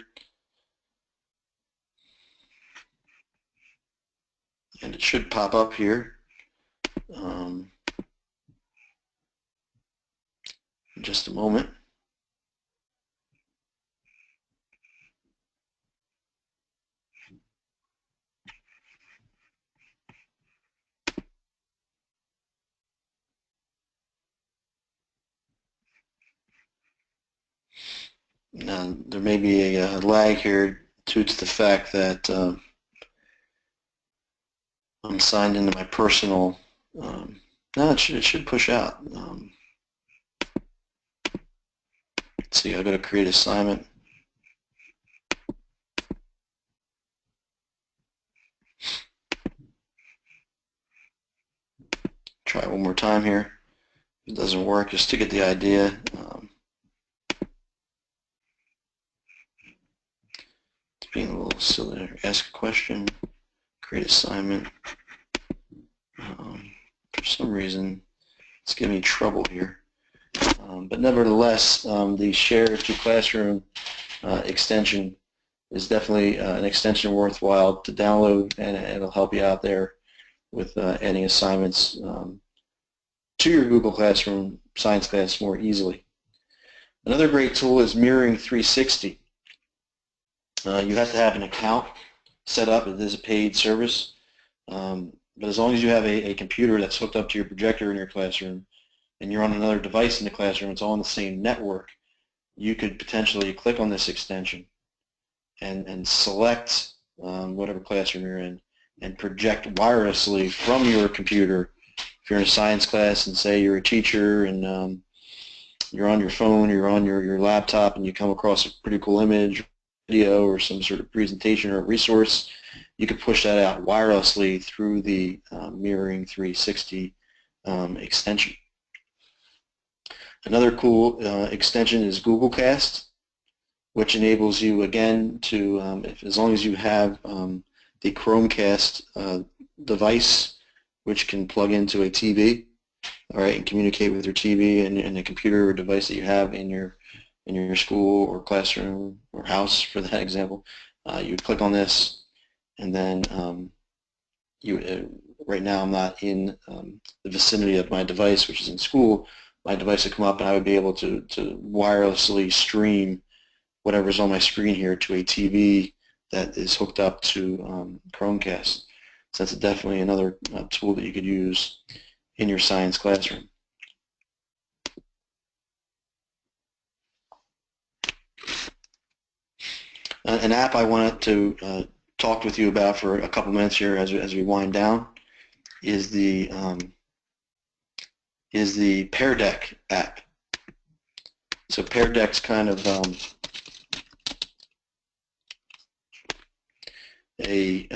And it should pop up here. In just a moment. Now, there may be a lag here due to the fact that I'm signed into my personal. No, it should push out. Let's see, I've got to create assignment. Try it one more time here. If it doesn't work, just to get the idea. It's being a little silly. Ask a question, create assignment. For some reason, it's giving me trouble here. But nevertheless, the Share to Classroom extension is definitely an extension worthwhile to download, and it'll help you out there with adding assignments to your Google Classroom science class more easily. Another great tool is Mirroring 360. You have to have an account set up. It is a paid service. But as long as you have a computer that's hooked up to your projector in your classroom and you're on another device in the classroom, it's all on the same network, you could potentially click on this extension and select whatever classroom you're in and project wirelessly from your computer. If you're in a science class and say you're a teacher and you're on your phone, you're on your laptop, and you come across a pretty cool image, video, or some sort of presentation or resource, you could push that out wirelessly through the Mirroring 360 extension. Another cool extension is Google Cast, which enables you, again, to, as long as you have the Chromecast device, which can plug into a TV, all right, and communicate with your TV and the computer or device that you have in your school or classroom or house, for that example. You would click on this, and then right now I'm not in the vicinity of my device, which is in school. My device would come up, and I would be able to wirelessly stream whatever's on my screen here to a TV that is hooked up to Chromecast. So that's definitely another tool that you could use in your science classroom. An app I wanted to talk with you about for a couple minutes here as we wind down is the Pear Deck app. So Pear Deck's kind of a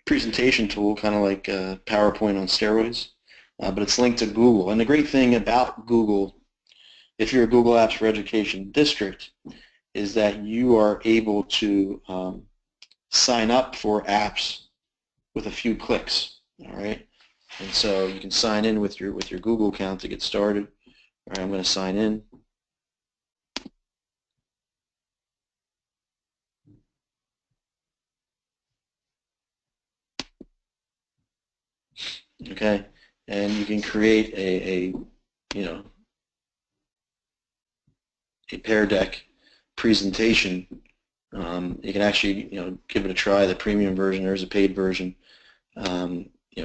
presentation tool, kind of like PowerPoint on steroids, but it's linked to Google. And the great thing about Google, if you're a Google Apps for Education district, is that you are able to sign up for apps with a few clicks. All right, and so you can sign in with your Google account to get started. All right, I'm going to sign in. Okay, and you can create a Pear Deck presentation. You can actually give it a try. The premium version, there's a paid version.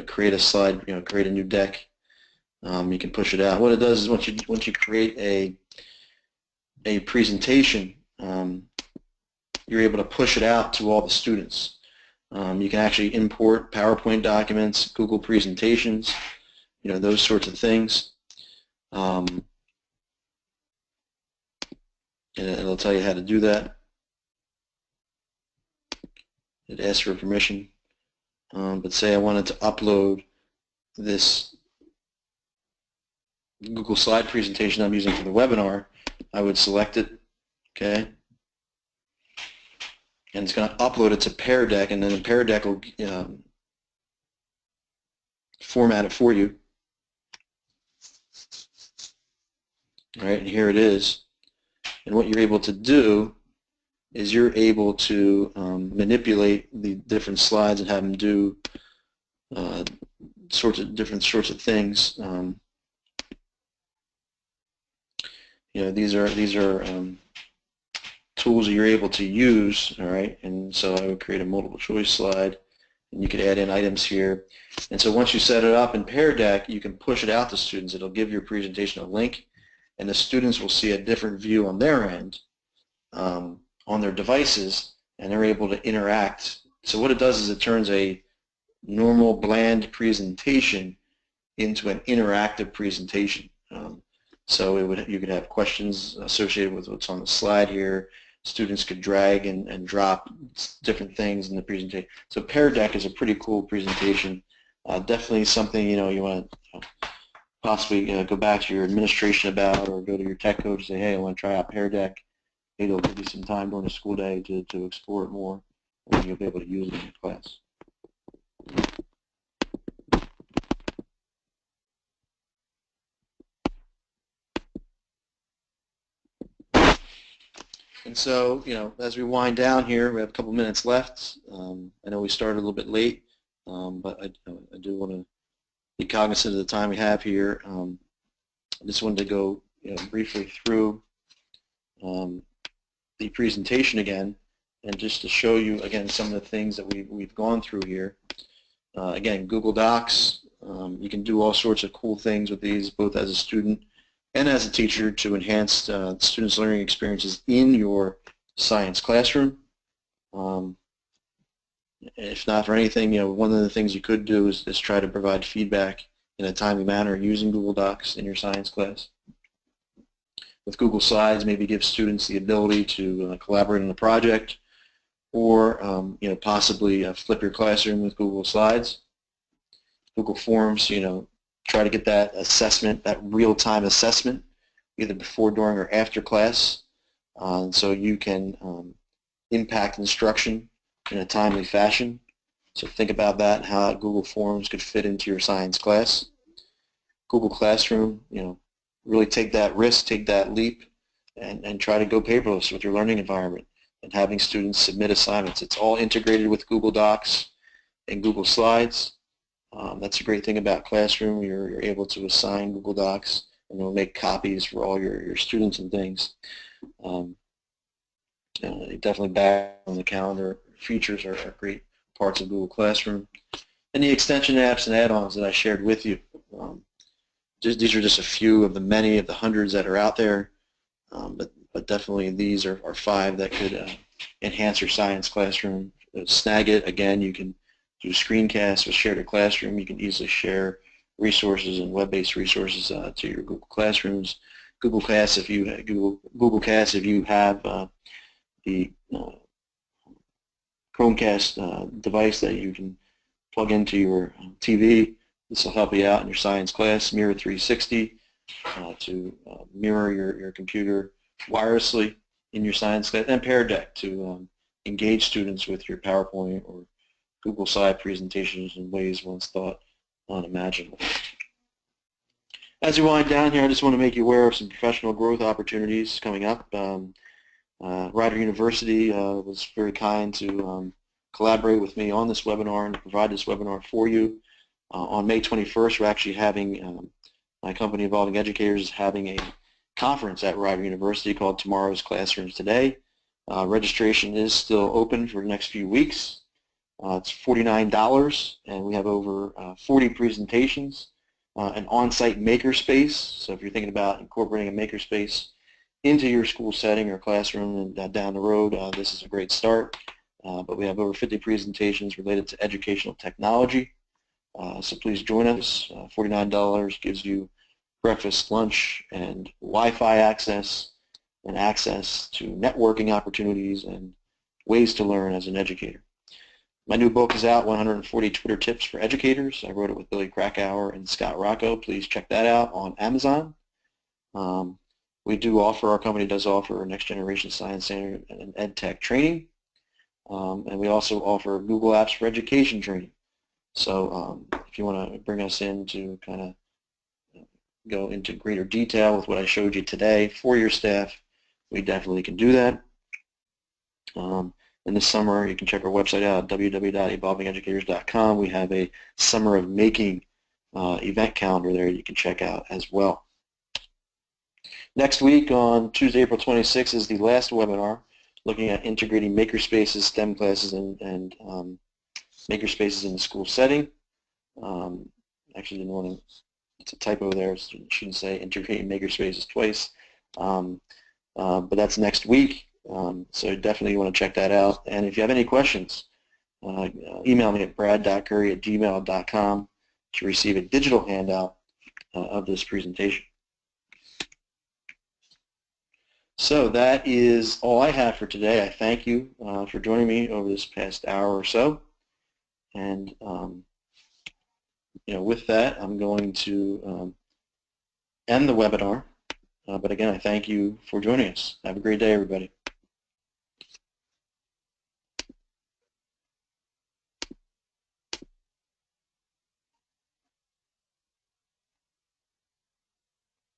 Create a slide, create a new deck. You can push it out. What it does is once you create a presentation, you're able to push it out to all the students. You can actually import PowerPoint documents, Google presentations, those sorts of things. And it'll tell you how to do that. It asks for permission. But say I wanted to upload this Google slide presentation I'm using for the webinar, I would select it, okay? And it's going to upload it to Pear Deck, and then the Pear Deck will format it for you. All right, and here it is. And what you're able to do is you're able to manipulate the different slides and have them do different sorts of things. These are tools that you're able to use, all right? And so I would create a multiple choice slide, and you could add in items here. And so once you set it up in Pear Deck, you can push it out to students. It'll give your presentation a link, and the students will see a different view on their end, on their devices, and they're able to interact. So what it does is it turns a normal, bland presentation into an interactive presentation. So you could have questions associated with what's on the slide here. Students could drag and drop different things in the presentation. So Pear Deck is a pretty cool presentation. Definitely something you want to possibly go back to your administration about, or go to your tech coach and say, hey, I want to try out Pear Deck. Maybe they'll give you some time during the school day to explore it more, and you'll be able to use it in your class. And so, as we wind down here, we have a couple minutes left. I know we started a little bit late, but I do want to be cognizant of the time we have here. I just wanted to go briefly through the presentation again, and just to show you again some of the things that we've gone through here. Again, Google Docs. You can do all sorts of cool things with these, both as a student and as a teacher to enhance students' learning experiences in your science classroom. If not for anything, one of the things you could do is try to provide feedback in a timely manner using Google Docs in your science class. With Google Slides, maybe give students the ability to collaborate on a project, or possibly flip your classroom with Google Slides. Google Forms, try to get that assessment, that real-time assessment, either before, during, or after class, so you can impact instruction in a timely fashion. So think about that and how Google Forms could fit into your science class. Google Classroom, really take that risk, take that leap, and try to go paperless with your learning environment and having students submit assignments. It's all integrated with Google Docs and Google Slides. That's a great thing about Classroom. You're able to assign Google Docs and it'll make copies for all your students and things. Definitely back on the calendar features are great parts of Google Classroom. And the extension apps and add-ons that I shared with you. These are just a few of the many of the hundreds that are out there, but definitely these are 5 that could enhance your science classroom. Snagit, again, you can do screencasts with Share to Classroom. You can easily share resources and web-based resources to your Google Classrooms. Google Cast, if you have the Chromecast device that you can plug into your TV, this will help you out in your science class. Mirror 360 to mirror your computer wirelessly in your science class, and Pear Deck to engage students with your PowerPoint or Google Slide presentations in ways once thought unimaginable. As we wind down here, I just want to make you aware of some professional growth opportunities coming up. Rider University was very kind to collaborate with me on this webinar and provide this webinar for you. On May 21st, we're actually having, my company, Evolving Educators, is having a conference at Rider University called Tomorrow's Classrooms Today. Registration is still open for the next few weeks. It's $49, and we have over 40 presentations, an on-site makerspace. So if you're thinking about incorporating a makerspace into your school setting or classroom and down the road, this is a great start. But we have over 50 presentations related to educational technology. So please join us. $49 gives you breakfast, lunch, and Wi-Fi access, and access to networking opportunities and ways to learn as an educator. My new book is out, 140 Twitter Tips for Educators. I wrote it with Billy Krakauer and Scott Rocco. Please check that out on Amazon. Our company does offer Next Generation Science Center and Ed Tech training. And we also offer Google Apps for Education training. So if you want to bring us in to kind of go into greater detail with what I showed you today for your staff, we definitely can do that. In the summer, you can check our website out, www.evolvingeducators.com. We have a Summer of Making event calendar there you can check out as well. Next week on Tuesday, April 26th is the last webinar looking at integrating makerspaces, STEM classes, and makerspaces in the school setting. Actually didn't want to, it's a typo there, so it shouldn't say integrating makerspaces twice. But that's next week. So definitely you want to check that out. And if you have any questions, email me at brad.curry@gmail.com to receive a digital handout of this presentation. So that is all I have for today. I thank you for joining me over this past hour or so. And with that, I'm going to end the webinar. But again, I thank you for joining us. Have a great day, everybody.